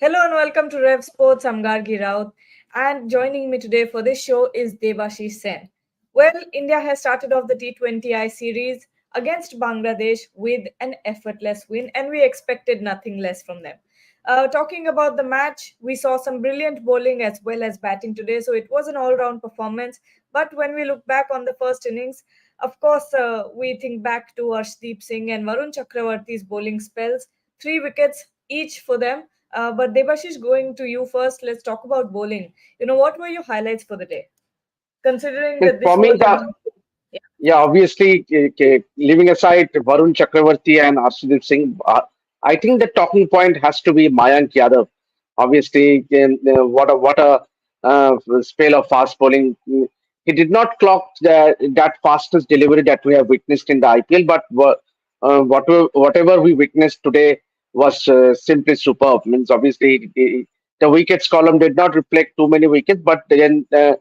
Hello and welcome to Rev Sports. I'm Gargi Raut, and joining me today for this show is Debashish Sen. Well, India has started off the T20I Series against Bangladesh with an effortless win, and we expected nothing less from them. Talking about the match, we saw some brilliant bowling as well as batting today, so it was an all-round performance. But when we look back on the first innings, of course, we think back to Arshdeep Singh and Varun Chakravarti's bowling spells, 3 wickets each for them. But Debashish, going to you first, let's talk about bowling. What were your highlights for the day? Considering And that for this me, was an yeah, yeah, obviously, leaving aside Varun Chakravarti and Arshdeep Singh, I think the talking point has to be Mayank Yadav. Obviously, what a spell of fast bowling. He did not clock that fastest delivery that we have witnessed in the IPL, but whatever we witnessed today was simply superb. Means obviously the wickets column did not reflect too many wickets, but then the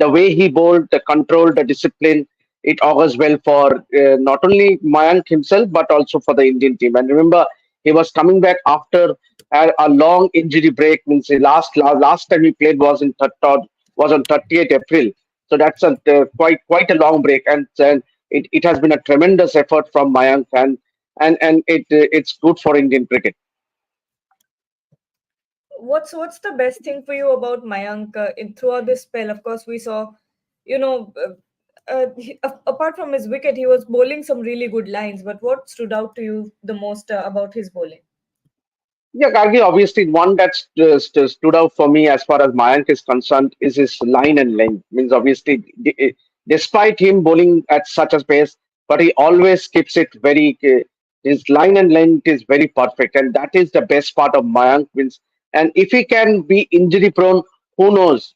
way he bowled, the control, the discipline, it augurs well for not only Mayank himself but also for the Indian team. And remember, he was coming back after a long injury break. Means the last time he played was on 30th April. So that's quite a long break, and it has been a tremendous effort from Mayank, and it's good for Indian cricket. what's the best thing for you about Mayank throughout this spell? Of course, we saw, you know, apart from his wicket, he was bowling some really good lines. But what stood out to you the most about his bowling? Yeah, Gargi, obviously one that stood out for me as far as Mayank is concerned is his line and length. Means obviously, despite him bowling at such a pace, but he always keeps it very. His line and length is very perfect, and that is the best part of Mayank. Means, and if he can be injury prone, who knows?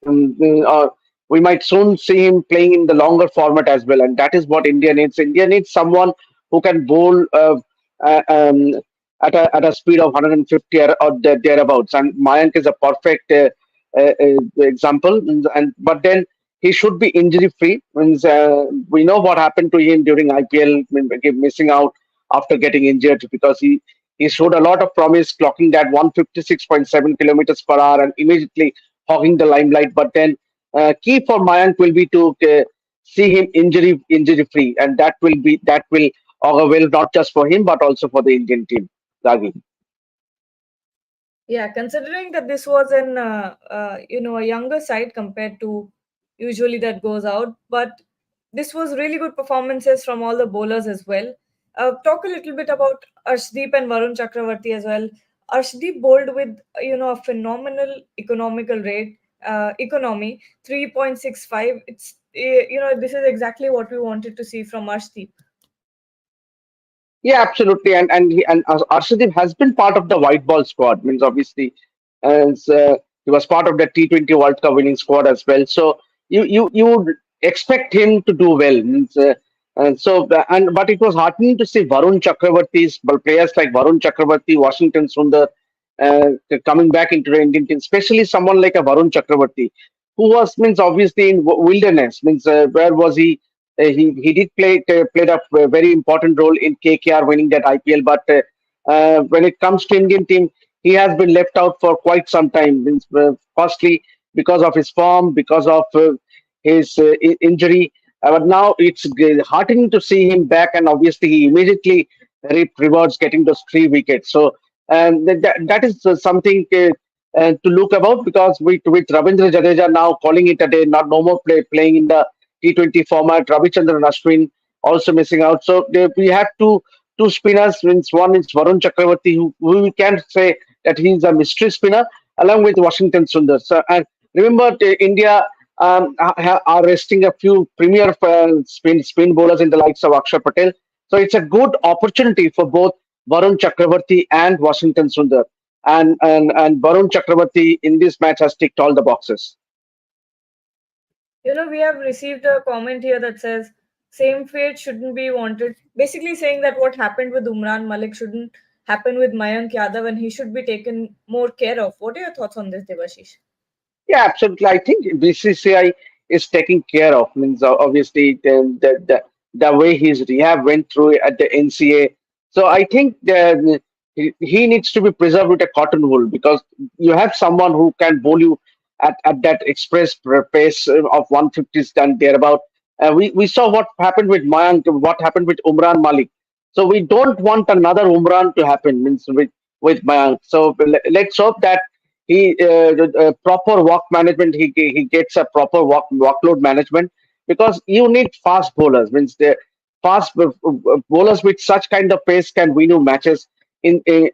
We might soon see him playing in the longer format as well, and that is what India needs. India needs someone who can bowl. Uh, um, at a speed of 150 or thereabouts. And Mayank is a perfect example. And but then he should be injury free. Means we know what happened to him during IPL, missing out after getting injured because he showed a lot of promise, clocking that 156.7 kilometers per hour and immediately hogging the limelight. But then key for Mayank will be to see him injury free, and that will augur well not just for him but also for the Indian team. Raghi. Yeah, considering that this was a younger side compared to usually that goes out, but this was really good performances from all the bowlers as well. Talk a little bit about Arshdeep and Varun Chakravarti as well. Arshdeep bowled with a phenomenal economical rate economy 3.65. It's this is exactly what we wanted to see from Arshdeep. Yeah, absolutely. And Arshdeep has been part of the white ball squad. Means obviously, as he was part of the T20 World Cup winning squad as well. So you would expect him to do well. Means but it was heartening to see Varun Chakravarti's players like Varun Chakravarti, Washington Sundar coming back into the Indian team, especially someone like a Varun Chakravarti, who was means obviously in wilderness. Means where was he? He did played a very important role in KKR winning that IPL, but when it comes to Indian team, he has been left out for quite some time. Means firstly because of his form, because of his injury. But now it's heartening to see him back, and obviously he immediately reaped rewards getting those 3 wickets. So that is something to look about because with Ravindra Jadeja now calling it a day, not no more playing in the T20 format. Ravichandran Ashwin also missing out. So we have two spinners. Means one is Varun Chakravarti, who we can say that he's a mystery spinner, along with Washington Sundar. So and remember, India are resting a few premier spin bowlers in the likes of Akshay Patel. So it's a good opportunity for both Varun Chakravarti and Washington Sundar. And Varun Chakravarti in this match has ticked all the boxes. We have received a comment here that says same fate shouldn't be wanted. Basically saying that what happened with Umran Malik shouldn't happen with Mayank Yadav and he should be taken more care of. What are your thoughts on this, Devashish? Yeah, absolutely. I think BCCI is taking care of. Means obviously the way his rehab went through at the NCA. So I think he needs to be preserved with a cotton wool, because you have someone who can bowl you at that express pace of 150s and thereabout. We saw what happened with Mayank, what happened with Umran Malik. So we don't want another Umran to happen, means with Mayank. So let's hope that he proper walk management. He gets a proper workload management, because you need fast bowlers. Means the fast bowlers with such kind of pace can win you matches in their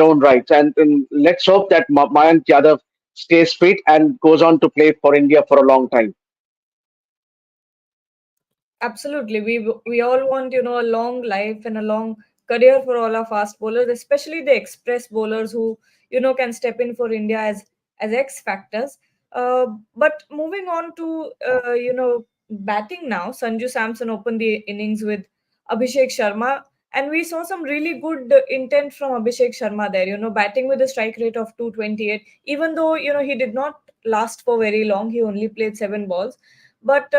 own rights. And let's hope that Mayank Yadav stays fit and goes on to play for India for a long time. Absolutely. We all want, a long life and a long career for all our fast bowlers, especially the express bowlers who, can step in for India as X factors. But moving on to, batting now, Sanju Samson opened the innings with Abhishek Sharma, and we saw some really good intent from Abhishek Sharma there, batting with a strike rate of 228, even though, he did not last for very long. He only played 7 balls. But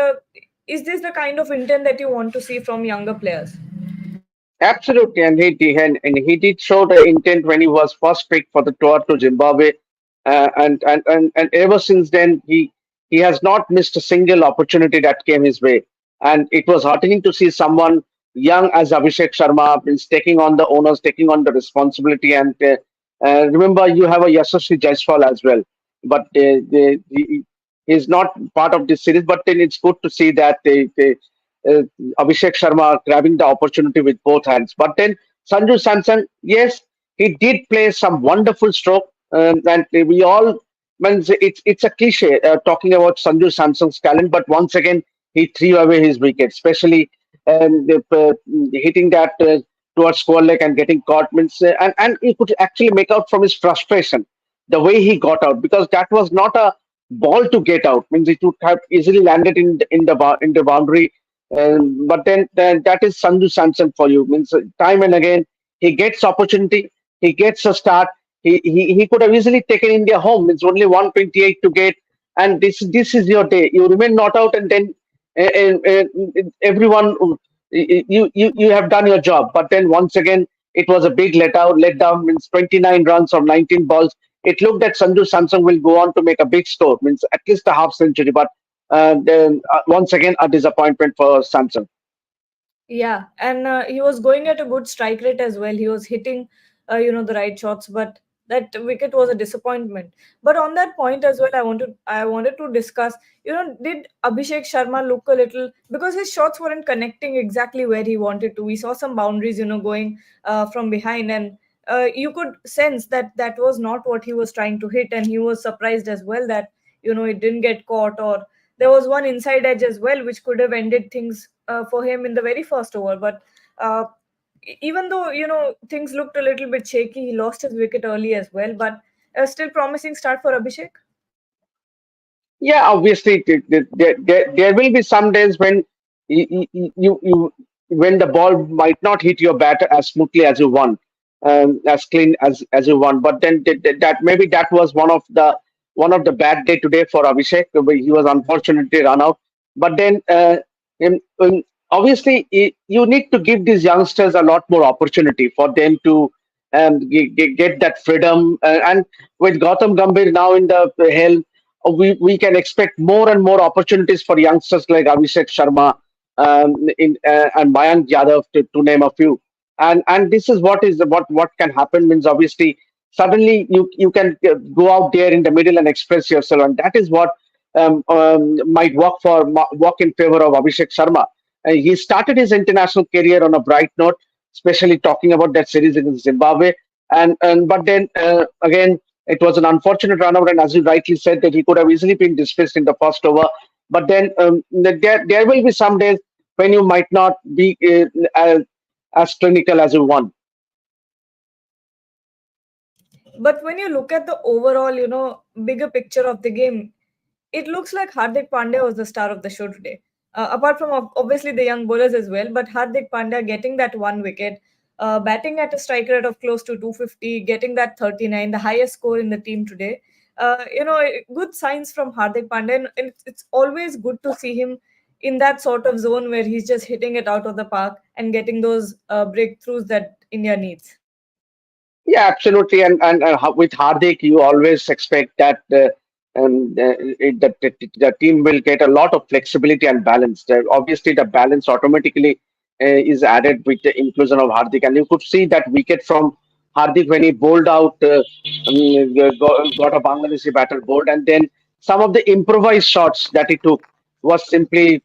is this the kind of intent that you want to see from younger players? Absolutely, and he did show the intent when he was first picked for the tour to Zimbabwe, and ever since then he has not missed a single opportunity that came his way, and it was heartening to see someone young as Abhishek Sharma is taking on the owners, taking on the responsibility, and remember you have a Yashasvi Jaiswal as well, but he's not part of this series, but then it's good to see that uh, Abhishek Sharma grabbing the opportunity with both hands. But then Sanju Samson, yes, he did play some wonderful stroke, and we all. Means it's a cliche talking about Sanju Samson's talent, but once again he threw away his wicket, especially hitting that towards square leg and getting caught. Means and he could actually make out from his frustration the way he got out, because that was not a ball to get out. Means it would have easily landed in the boundary, but then that is Sanju Samson for you. Means time and again he gets opportunity, he gets a start. He could have easily taken India home. It's only 128 to get, and this is your day. You remain not out, and then everyone you have done your job. But then once again it was a big letdown. Means 29 runs on 19 balls. It looked that Sanju Samson will go on to make a big score. Means at least a half century, but then once again a disappointment for Samson. Yeah, and he was going at a good strike rate as well. He was hitting, the right shots, but that wicket was a disappointment. But on that point as well, I wanted to discuss. Did Abhishek Sharma look a little, because his shots weren't connecting exactly where he wanted to. We saw some boundaries, going from behind, and you could sense that that was not what he was trying to hit, and he was surprised as well that it didn't get caught, or there was one inside edge as well, which could have ended things for him in the very first over. But uh, even though things looked a little bit shaky, he lost his wicket early as well. But still promising start for Abhishek. Yeah, obviously, there will be some days when when the ball might not hit your bat as smoothly as you want, as clean as you want. But then that maybe that was one of the bad day today for Abhishek. He was unfortunately run out. But then obviously you need to give these youngsters a lot more opportunity for them to get that freedom. And with Gautam Gambhir now in the helm, we can expect more and more opportunities for youngsters like Abhishek Sharma, and Mayank Yadav, to name a few. And this is what can happen. Means obviously suddenly you can go out there in the middle and express yourself, and that is what might work in favor of Abhishek Sharma. He started his international career on a bright note, especially talking about that series against Zimbabwe, and but then again it was an unfortunate run out, and as you rightly said, that he could have easily been dismissed in the first over. But then there will be some days when you might not be as clinical as you want. But when you look at the overall, bigger picture of the game, it looks like Hardik Pandya was the star of the show today. Apart from obviously the young bowlers as well, but Hardik Pandya getting that one wicket, batting at a strike rate of close to 250, getting that 39, the highest score in the team today. Good signs from Hardik Pandya, and it's always good to see him in that sort of zone where he's just hitting it out of the park and getting those breakthroughs that India needs. Yeah, absolutely. And with Hardik, you always expect that the team will get a lot of flexibility and balance. Obviously, the balance automatically is added with the inclusion of Hardik. And you could see that wicket from Hardik when he bowled out, got a Bangladeshi batter bowled. And then some of the improvised shots that he took was simply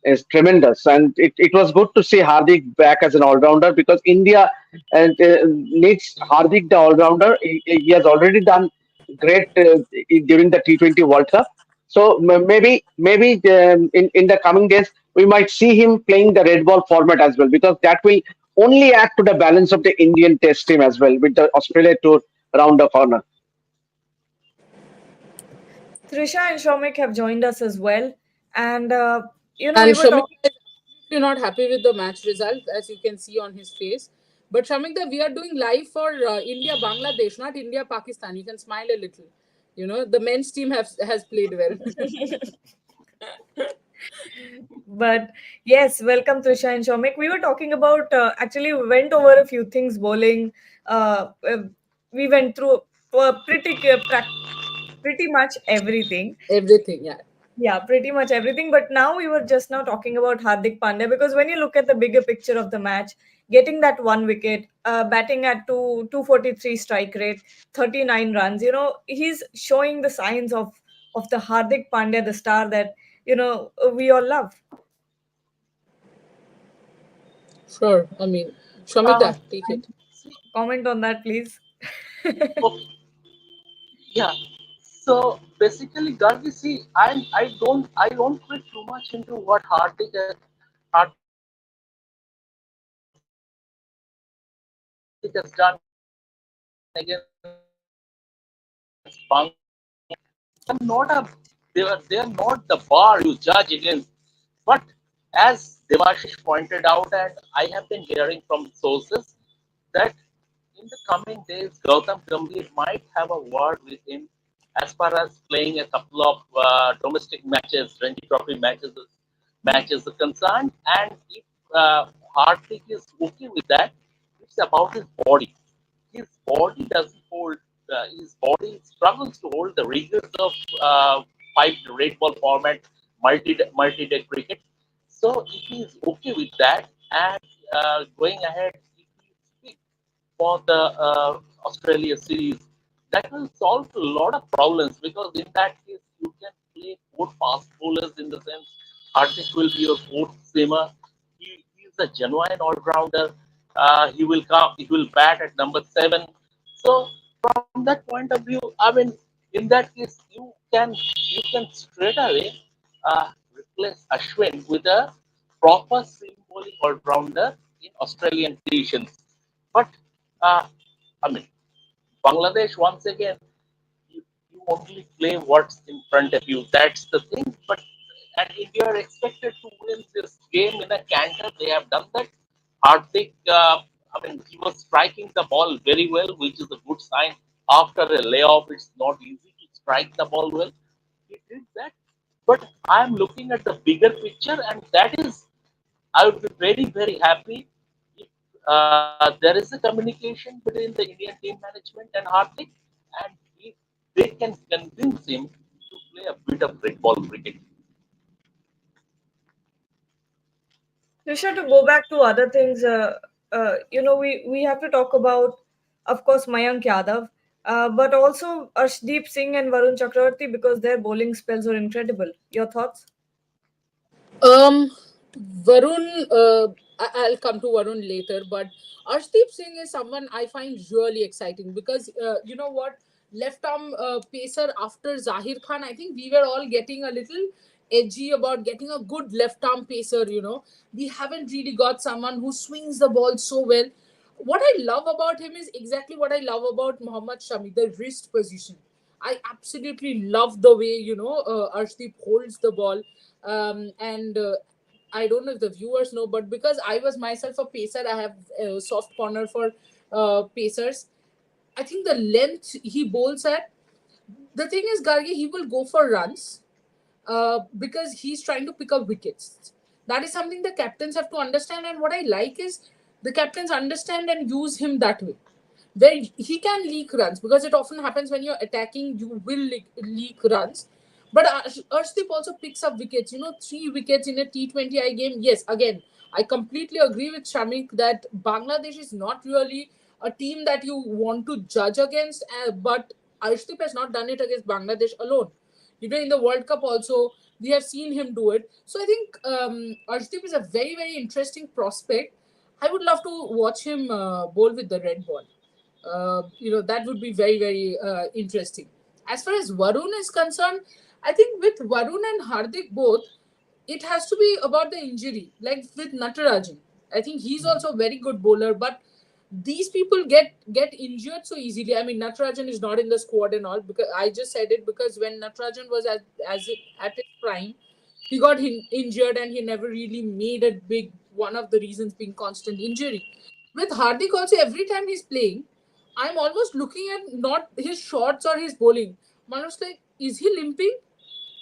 is tremendous. And it was good to see Hardik back as an all-rounder because India and needs Hardik the all-rounder. He has already done great during the T20 World Cup. So maybe in the coming days we might see him playing the red ball format as well because that will only add to the balance of the Indian Test team as well with the Australia tour around the corner. Trisha and Shomik have joined us as well. And, we And were talking. Shamika is absolutely not happy with the match result, as you can see on his face. But Shamika, we are doing live for India Bangladesh, not India Pakistan. You can smile a little. The men's team has played well. But yes, welcome Trisha and Shomik. We were talking about, actually, we went over a few things bowling. We went through pretty much everything. Everything, yeah. Yeah, pretty much everything. But now we were just now talking about Hardik Pandya because when you look at the bigger picture of the match, getting that one wicket, batting at 243 strike rate, 39 runs, he's showing the signs of the Hardik Pandya, the star that we all love. Sure. I mean, Shamika, take it. See, Comment on that, please. okay, yeah. So basically, Gargi, see, I don't read too much into what Hardik has done against Bangladesh. They are not they are not the bar you judge against. But as Devashish pointed out, and I have been hearing from sources that in the coming days, Gautam Gambhir might have a word with him as far as playing a couple of domestic matches, Ranji Trophy matches are concerned. And if Hardik is okay with that, it's about his body. His body doesn't hold. His body struggles to hold the rigors of five red ball format, multi-day cricket. So if he is okay with that and going ahead, if he is for the Australia series, that will solve a lot of problems because in that case you can play four fast bowlers in the sense Hardik will be your fourth seamer. He is a genuine all rounder. He will come. He will bat at number seven. So from that point of view, I mean, in that case, you can straight away replace Ashwin with a proper seam bowling all rounder in Australian conditions. But uh, I mean, Bangladesh once again, you only play what's in front of you. That's the thing. But and India are expected to win this game in a canter. They have done that. Hardik, I mean, he was striking the ball very well, which is a good sign. After a layoff, it's not easy to strike the ball well. He did that. But I'm looking at the bigger picture, and that is I would be very, very happy if there is a communication between the Indian team management and Hardik, and if they can convince him to play a bit of red ball cricket. Trisha, to go back to other things, we have to talk about, of course, Mayank Yadav, but also Arshdeep Singh and Varun Chakravarti because their bowling spells are incredible. Your thoughts? Um, Varun, I'll come to Varun later, but Arshdeep Singh is someone I find really exciting because you know what, left arm pacer after Zahir Khan, I think we were all getting a little edgy about getting a good left arm pacer. We haven't really got someone who swings the ball so well. What I love about him is exactly what I love about Mohammad Shami, the wrist position. I absolutely love the way Arshdeep holds the ball, and I don't know if the viewers know, but because I was myself a pacer, I have a soft corner for pacers. I think the length he bowls at. The thing is, Gargi, he will go for runs because he's trying to pick up wickets. That is something the captains have to understand. And what I like is the captains understand and use him that way, where he can leak runs, because it often happens when you're attacking, you will leak runs. But Arshdeep also picks up wickets. 3 wickets in a T20I game. Yes, again, I completely agree with Shamik that Bangladesh is not really a team that you want to judge against. But Arshdeep has not done it against Bangladesh alone. In the World Cup also, we have seen him do it. So I think Arshdeep is a very, very interesting prospect. I would love to watch him bowl with the red ball. That would be very, very interesting. As far as Varun is concerned, I think with Varun and Hardik both, it has to be about the injury. Like with Natarajan, I think he's also a very good bowler, but these people get injured so easily. I mean, Natarajan is not in the squad and all, because I just said it because when Natarajan was at his prime, he got injured and he never really made it big. One of the reasons being constant injury. With Hardik also, every time he's playing, I'm almost looking at not his shots or his bowling. Man was like, is he limping?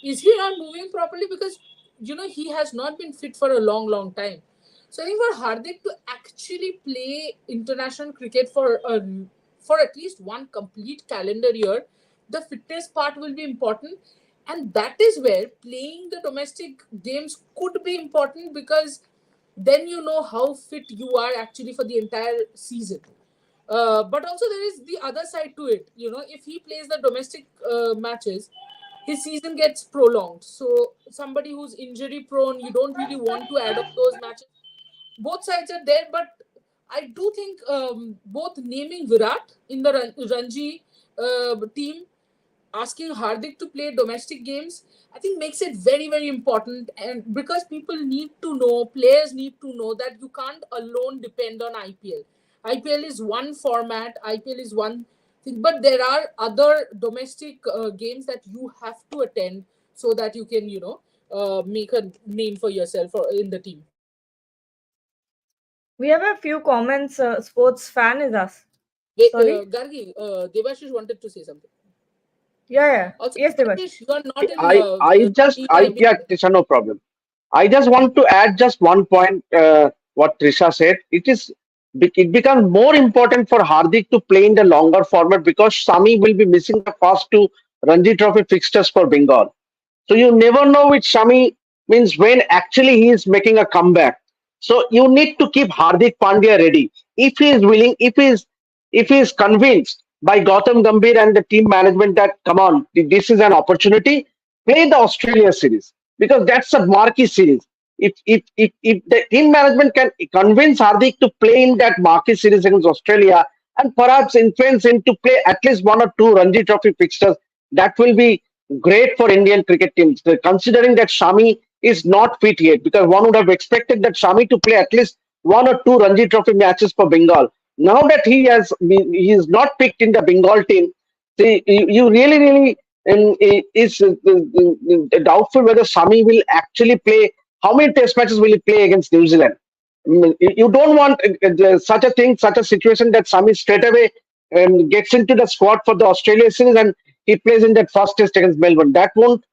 Is he not moving properly? Because he has not been fit for a long, long time. So I think for Hardik to actually play international cricket for at least one complete calendar year, the fitness part will be important, and that is where playing the domestic games could be important, because then you know how fit you are actually for the entire season. But also there is the other side to it. If he plays the domestic matches, his season gets prolonged. So somebody who's injury prone, you don't really want to add on those matches. Both sides are there, but I do think both naming Virat in the Ranji team, asking Hardik to play domestic games, I think makes it very, very important. And because people need to know, players need to know that you can't alone depend on IPL. IPL is one format, IPL is one thing, but there are other domestic games that you have to attend so that you can, make a name for yourself or in the team. We have a few comments. Sports fan is us. Wait, Sorry. Gargi, Devashish wanted to say something. Yeah, yeah. Also, Yes, Devash. Devashish, you are not in Yeah, T20I. Trisha, no problem. I just want to add just one point. What Trisha said, it becomes more important for Hardik to play in the longer format because Sami will be missing the first two Ranji Trophy fixtures for Bengal. So you never know which Shami means when actually he is making a comeback. So you need to keep Hardik Pandya ready. If he is willing, if he is convinced by Gautam Gambhir and the team management that come on, this is an opportunity, play the Australia series because that's a marquee series. If the team management can convince Hardik to play in that marquee series against Australia and perhaps influence him to play at least one or two Ranji Trophy fixtures, that will be great for Indian cricket teams. Considering that Shami is not fit yet, because one would have expected that Shami to play at least one or two Ranji Trophy matches for Bengal. Now that he is not picked in the Bengal team, see, you really, really is doubtful whether Shami will actually play. How many Test matches will he play against New Zealand? You don't want such a thing, such a situation that Sami straight away gets into the squad for the Australia series and he plays in that first test against Melbourne. That won't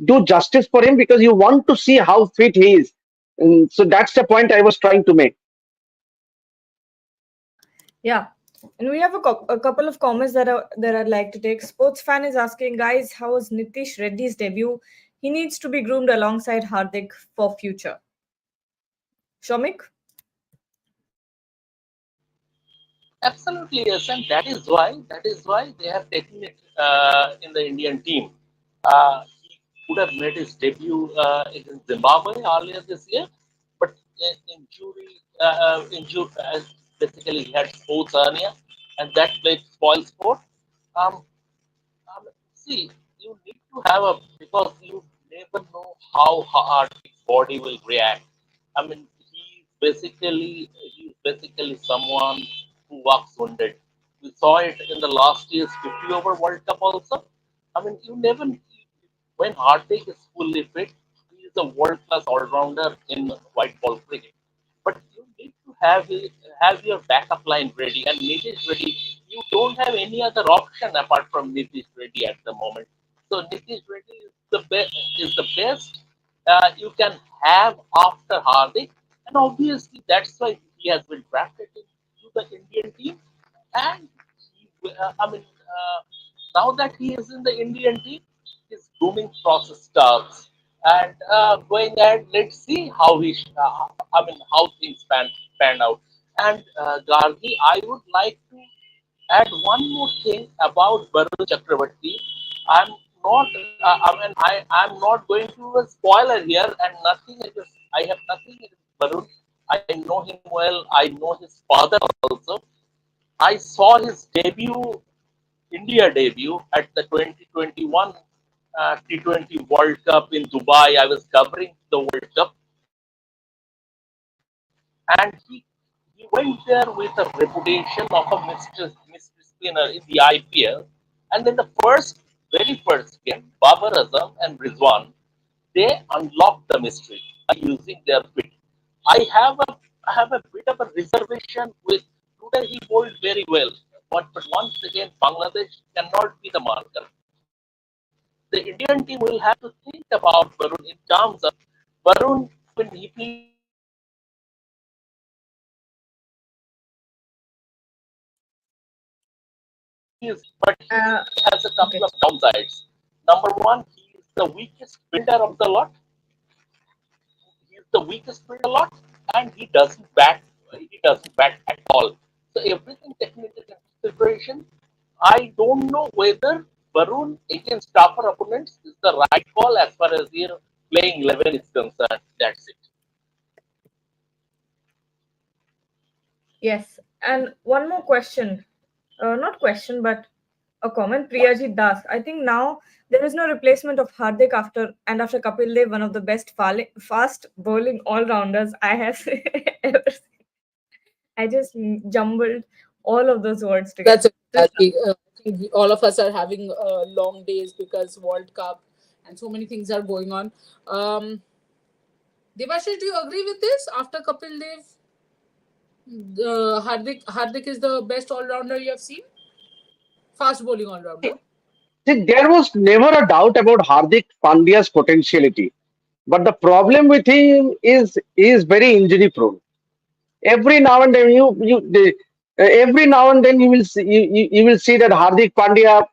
do justice for him because you want to see how fit he is. So that's the point I was trying to make. Yeah. And we have a couple of comments that I'd like to take. Sports fan is asking, guys, how was Nitish Reddy's debut? He needs to be groomed alongside Hardik for future. Shomik? Absolutely yes, and that is why they have taken it in the Indian team. He could have made his debut against Zimbabwe earlier this year, but basically he had sports hernia, and that played spoil sport. Um, See, you need to have a because you never know how hard his body will react. I mean, he's basically someone who walks wounded. We saw it in the last year's 50 over World Cup also. I mean, you never when Hardik is fully fit, he is a world class all rounder in white ball cricket. But you need to have your backup line ready and Nitish ready. You don't have any other option apart from Nitish Reddy at the moment. So Nitish Reddy is the best you can have after Hardik, and obviously that's why he has been drafted into the Indian team. And now that he is in the Indian team, his grooming process starts. And going ahead, let's see how how things pan out. And Gargi, I would like to add one more thing about Varun Chakravarti. I'm not, I'm not going to a spoiler here, and nothing. I have nothing against Varun. I know him well. I know his father also. I saw his India debut at the 2021 T20 World Cup in Dubai. I was covering the World Cup, and he went there with a reputation of a mystery spinner in the IPL. And then the very first game, Babar Azam and Rizwan, they unlocked the mystery by using their feet. I have a bit of a reservation with today he bowled very well, but once again Bangladesh cannot be the marker. The Indian team will have to think about Varun in terms of Varun when he plays very well, but he has a couple of Okay. downsides. Number one, he is the weakest fielder of the lot. He is the weakest fielder of the lot, and he doesn't bat. He doesn't bat at all. So everything taken into consideration, I don't know whether Varun against tougher opponents is the right call as far as your playing 11 is concerned. That's it. Yes. And one more question. Not question, but a comment. Priyajit Das. I think now there is no replacement of Hardik after Kapil Dev, one of the best fast bowling all rounders I have ever seen. I just jumbled all of those words together. That's it. Trisha. I think all of us are having long days because World Cup and so many things are going on. Um, Devashish, do you agree with this? After Kapil Dev, Hardik is the best all rounder you have seen. Fast bowling all rounder. See, there was never a doubt about Hardik Pandya's potentiality, but the problem with him is he is very injury prone. Every now and then every now and then you will see that Hardik Pandya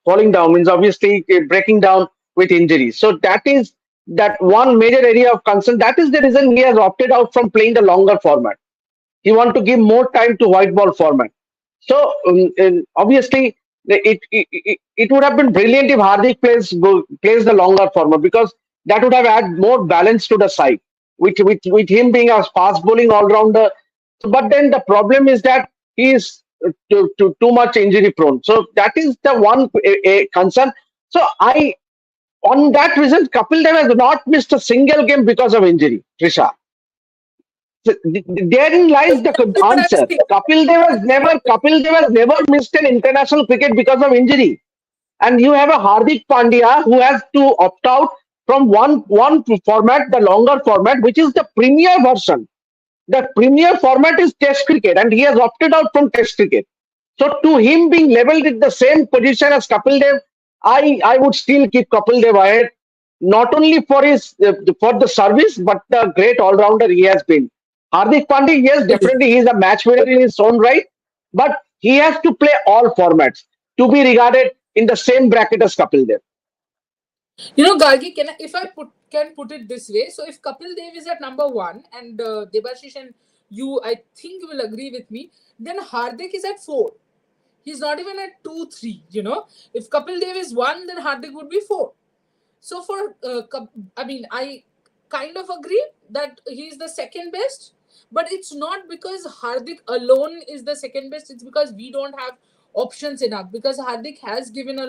falling down means obviously breaking down with injuries. So that is that one major area of concern. That is the reason he has opted out from playing the longer format. He want to give more time to white ball format. So obviously it would have been brilliant if Hardik plays the longer format because that would have added more balance to the side. With him being a fast bowling all rounder, but then the problem is that he is too much injury prone. So that is the one concern. So I on that reason, Kapil Dev has not missed a single game because of injury. Trisha. So, therein lies the What I was answer. thinking. Kapil Dev has never missed an international cricket because of injury. And you have a Hardik Pandya who has to opt out from one format, the longer format, which is the premier version. The premier format is Test cricket, and he has opted out from Test cricket. So to him being leveled at the same position as Kapil Dev, I would still keep Kapil Dev ahead, not only for the service, but the great all rounder he has been. Hardik Pandya, yes, definitely he is a match winner in his own right, but he has to play all formats to be regarded in the same bracket as Kapil Dev. Gargi, if I can put it this way, so if Kapil Dev is at number one and Debashish and you, I think, will agree with me, then Hardik is at four. He's not even at 2, 3. If Kapil Dev is one, then Hardik would be four. So I kind of agree that he's the second best, but it's not because Hardik alone is the second best. It's because we don't have options enough. Because Hardik has given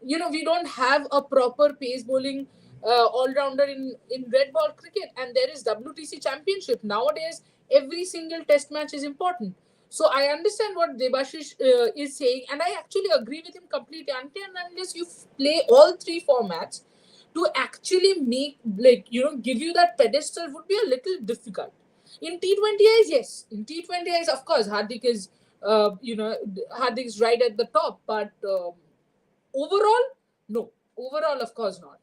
we don't have a proper pace bowling all rounder in red ball cricket, and there is WTC Championship nowadays. Every single test match is important. So I understand what Debashish is saying, and I actually agree with him completely. Until and unless you play all three formats, to actually give you that pedestal would be a little difficult. In T20Is, yes. In T20Is, of course, Hardik is right at the top, but overall, no. Overall, of course not.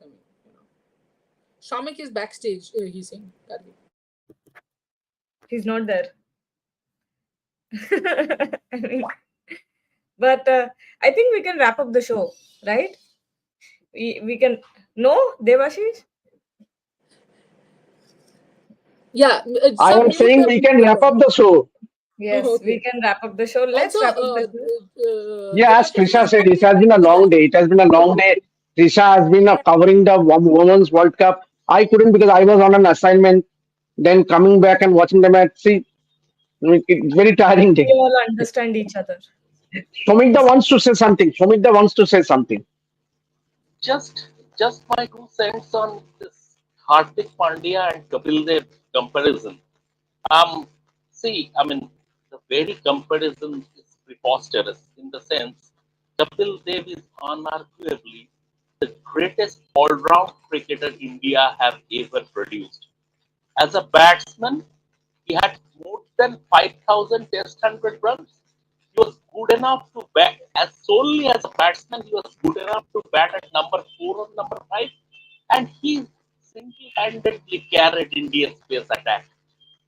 Shamik is backstage, he's saying. Karvi. He's not there. I mean, but I think we can wrap up the show, right? We can. No, Devashish? Yeah, I some am mute saying your we can wrap microphone. up the show. Yes, we Okay. can wrap up the show. Let's Also, wrap up the show. Yeah, as Devashish Trisha is said, not it has able been a to long join. day. It has been a long day. Trisha has been covering the Women's World Cup. I couldn't because I was on an assignment. Then coming back and watching the match, see, it's very tiring We day. all understand each other. Shomikda wants to say something. Shomikda wants to say something. Just my 2 cents on this Hardik Pandya and Kapil Dev comparison. Um, See, I mean, the very comparison is preposterous in the sense Kapil Dev is unarguably the greatest all-round cricketer India have ever produced. As a batsman, he had more than 5,000 test 100 runs. He was good enough to bat, as solely as a batsman, he was good enough to bat at number 4 or number 5, and he single-handedly carried India's pace attack.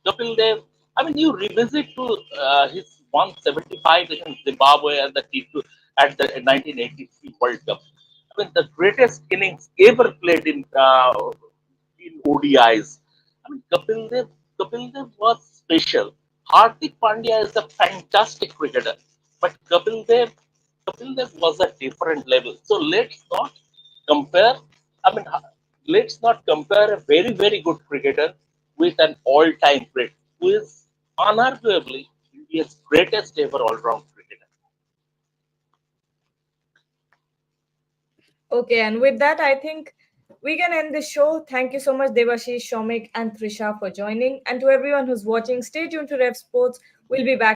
Kapil Dev, I mean, you revisit to his 175 against Zimbabwe at the T2 at the 1983 World Cup. I mean, the greatest innings ever played in ODIs. I mean, Kapil Dev was special. Hardik Pandya is a fantastic cricketer, but Kapil Dev was a different level. So let's not compare. I mean, let's not compare a very good cricketer with an all-time great, who is unarguably India's greatest ever all-round cricketer. Okay, and with that, I think we can end the show. Thank you so much, Devashish, Shomik, and Trisha for joining. And to everyone who's watching, stay tuned to Rev Sports. We'll be back